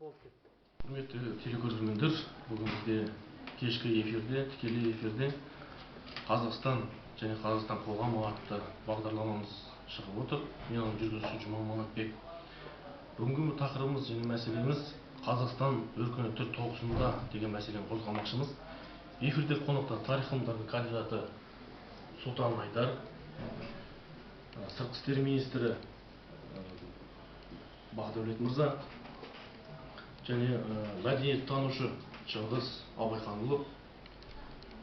болып кетті. Құрметті телекөрермендер, бүгін бізде кешкі эфирде, тікелей эфирде Қазақстан және Қазақстан қоғамы атты бағдарламамыз шығып отыр. Мен оның жүргізушісі Жұман Манатбек. Бүгінгі тақырыбымыз және мәселеміз Қазақстан өркениеттер тоғысында деген мәселені қозғамақшымыз. Эфирде қонақта тарих ғылымдарының кандидаты Сұлтан Айдар, сыртқы істер министрі Бақдәулет мырза және мәдениет танушы Шыңғыс Абайханұлы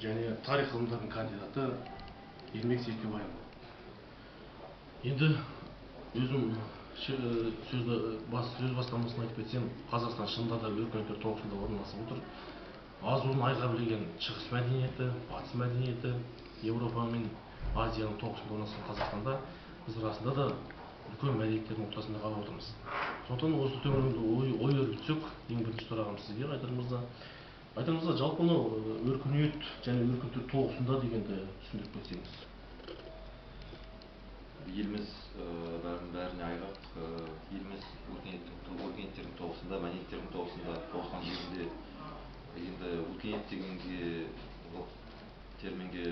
және тарих ғылымдарының кандидаты Ермек Серкебайұлы. Енді өзім сөз бастамасын айтып кетсем, Қазақстан шынында да өркениеттер тоғысында орналасып отыр. Азуын айға білеген шығыс мәдениеті, батыс мәдениеті, Еуропа мен Азияның тоғысында орналасқан Қазақстанда біз расында да үлкен мәдениеттердің ортасында қалып отырмыз. Сондықтан осы төңірегінде ой өрбітсек, ең бірінші сұрағым сізге, Айдар мырза. Айдар мырза, жалпы өркениет және өркениеттер тоғысында дегенді түсіндіріп кетсеңіз. Еліміз бәріне айғақ, еліміз өркениеттердің тоғысында, мәдениеттердің тоғысында тоғысқан жерінде енді өркениет дегенге терминге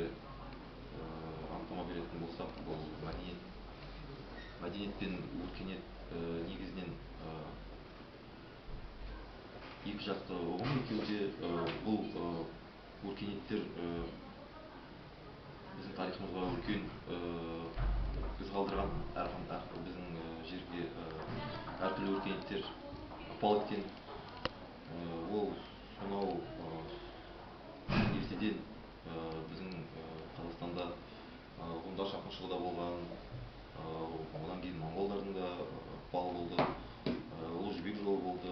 анықтама беретін болсақ, бұл мәдениет пен өркениет негізінен екі жақты ұғым екеуде. Бұл өркениеттер біздің тарихымызға үлкен біз қалдырған біздің жерге әртүрлі өркениеттер ықпал еткен. Ол сонау ертеден біздің Қазақстанда ғұндар шапқыншылығы да болған, одан кейін монғолдардың да ықпалы болды, Ұлы Жібек жолы болды.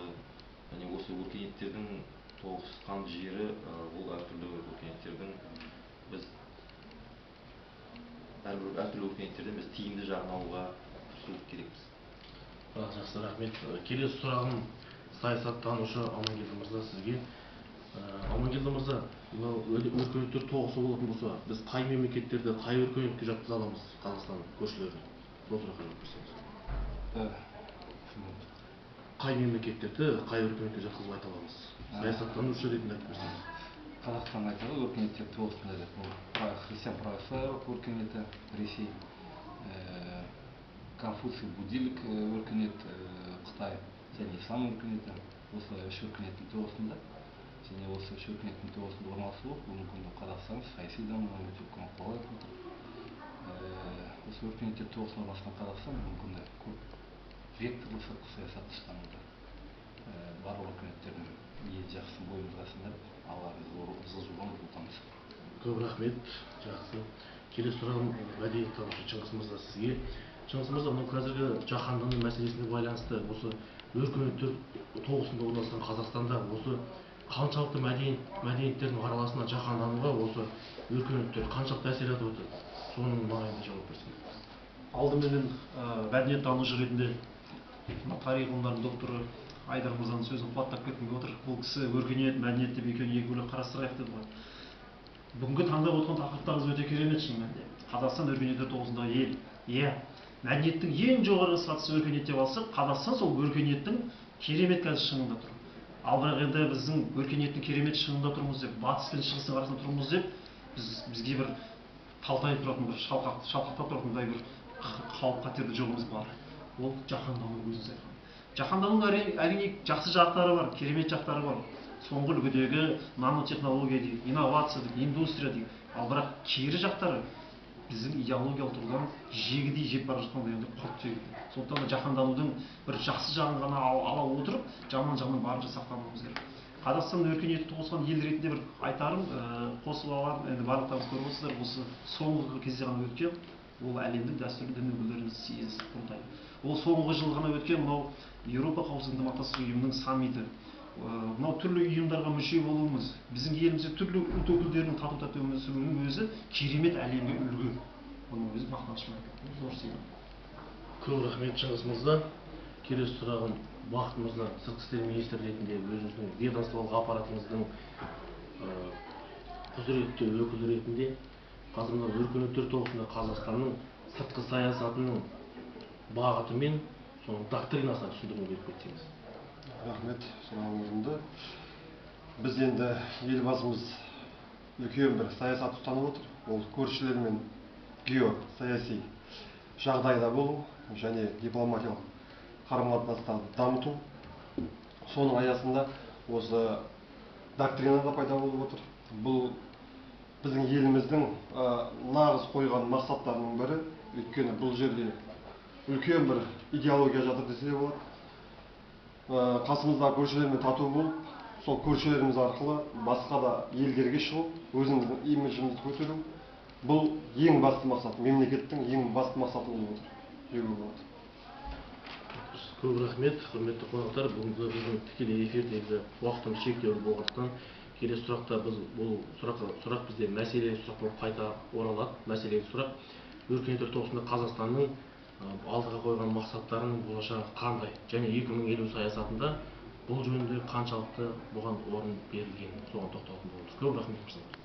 Және осы өркениеттердің тоғысқан жері, ол әртүрлі өркениеттердің біз әртүрлі өркениеттерден біз тиімді жағын алуға тырысу керекпіз. Жақсы, рахмет. Келесі сұрағым саясаттанушы Амангелді мырза сізге. Амангелді мырза, өркениеттер тоғысы болатын болса, біз қай мемлекеттерді қай өркениетке жатқыза аламыз Қазақстан көршілерін? Сол сұраққа жауап берсеңіз. Қай мемлекеттерді қай өркениетке жатқызып айта аламыз? Саясаттанушы ретінде айтып берсеңіз. Қазақстан айтады өркениеттер тоғысында деп. Бұл христиан православиялық өркениеті, Ресей, Конфуций, буддилік өркениет, Қытай және ислам өркениеті. Осы үш өркениеттің тоғысында және осы үш өркениеттің тоғысында орналасуы мүмкін Қазақстан саяси дамуына өте үлкен ықпал етіп отыр. Осы өркениеттер тоғысында орналасқан Қазақстан мүмкін көп векторлы сыртқы саясатты ұстануда. Барлық өркениеттердің ел жақсы бойымызға сіңіріп, алға жылжуға ұмтыламыз. Көп рахмет. Жақсы. Келесі сұрағым мәдениет танушы Шыңғыс мырза сізге. Шыңғыс мырза, қазіргі жаһандану мәселесіне байланысты осы өркениеттер тоғысында орналасқан Қазақстанда осы қаншалықты мәдениеттердің араласына жаһандануға осы өркениеттер қаншалықты әсер етіп отыр? Соның маңайында жауап берсеңіз. Алдыменен мәдениет танушы ретінде тарих ғылымдарының докторы Айдар мырзаның сөзін қуаттап кеткім отыр. Бұл кісі өркениет, мәдениет деп екеуін екі бөлек қарастырайық деді ғой. Бүгінгі таңдап отқан тақырыптарыңыз өте керемет шын мәнінде. Қазақстан өркениеттер тоғысындағы ел. Иә, мәдениеттің ең жоғарғы сатысы өркениет деп алсақ, Қазақстан сол өркениеттің керемет қазір шыңында тұр. Ал бірақ енді біздің өркениеттің керемет шыңында тұрмыз деп, батыс пен шығыстың арасында тұрмыз деп, бізге бір талтайып тұратын, бір шалқақтап тұратын бір қауіп қатерді жоғымыз бар. Ол жаһандану өзіңіз айтқан. Жаһанданудың әрине жақсы жақтары бар, керемет жақтары бар. Соңғы үлгідегі нанотехнология дейді, инновация дейді, индустрия дейді. Ал бірақ кері жақтары біздің идеологиялық тұрғыдан жегідей жеп бара жатқан дегенде құрт секілді. Сондықтан да жаһанданудың бір жақсы жағын ғана ала отырып, жаман жағынан барынша сақтануымыз керек. Қазақстан өркениеті тоғысқан ел ретінде бір айтарым, қосып аларым, енді барлықтарыңыз көріп отырсыздар, осы соңғы кезде ғана өткен, ол әлемдің дәстүрлі дін өкілдерінің съезі құрылтайы. Ол соңғы жыл ғана өткен мынау Еуропа қауіпсіздік ынтымақтастық ұйымының саммиті. Мынау түрлі ұйымдарға мүше болуымыз, біздің елімізде түрлі ұлт өкілдерінің тату-тәтті өмір сүруінің өзі керемет әлемге үлгі. Оның өзі мақтанышпен зор сыйлық. Көп рахмет Шыңғыс мырза. Келесі сұрағым Бақыт мырза, сыртқы істер министрі ретінде өзіңіздің ведомстволық аппаратыңыздың құзыретті өкілі ретінде қазір мына өркениеттер тоғысында Қазақстанның сыртқы саясатының бағыты мен соның доктринасына түсіндірме беріп кетсеңіз. Рахмет, сұрағың орынды. Біз енді елбасымыз үлкен бір саясат ұстанып отыр. Ол көршілермен геосаяси жағдайда болу және дипломатиялық қарым-қатынастарды дамыту. Соның аясында осы доктрина да пайда болып отыр. Бұл біздің еліміздің нағыз қойған мақсаттарының бірі. Өйткені бұл жерде үлкен бір идеология жатыр десе де болады. Қасымыздағы көршілермен тату болып, сол көршілеріміз арқылы басқа да елдерге шығып, өзіміздің имиджімізді көтеру. Бұл ең басты мақсат, мемлекеттің ең басты мақсаты болып отыр. Деуге болады. Көп рахмет, құрметті қонақтар. Бүгінгі біздің тікелей эфирдегі уақытымыз шектеулі болғандықтан келесі сұрақта бұл сұрақ бізде мәселелі сұрақ болып қайта оралады. Мәселелі сұрақ өркениет орталығында Қазақстанның алдыға қойған мақсаттарының болашағы қандай және 2050 саясатында бұл жөнінде қаншалықты бұған орын берілген, соған тоқталатын боламыз. Көп рахмет.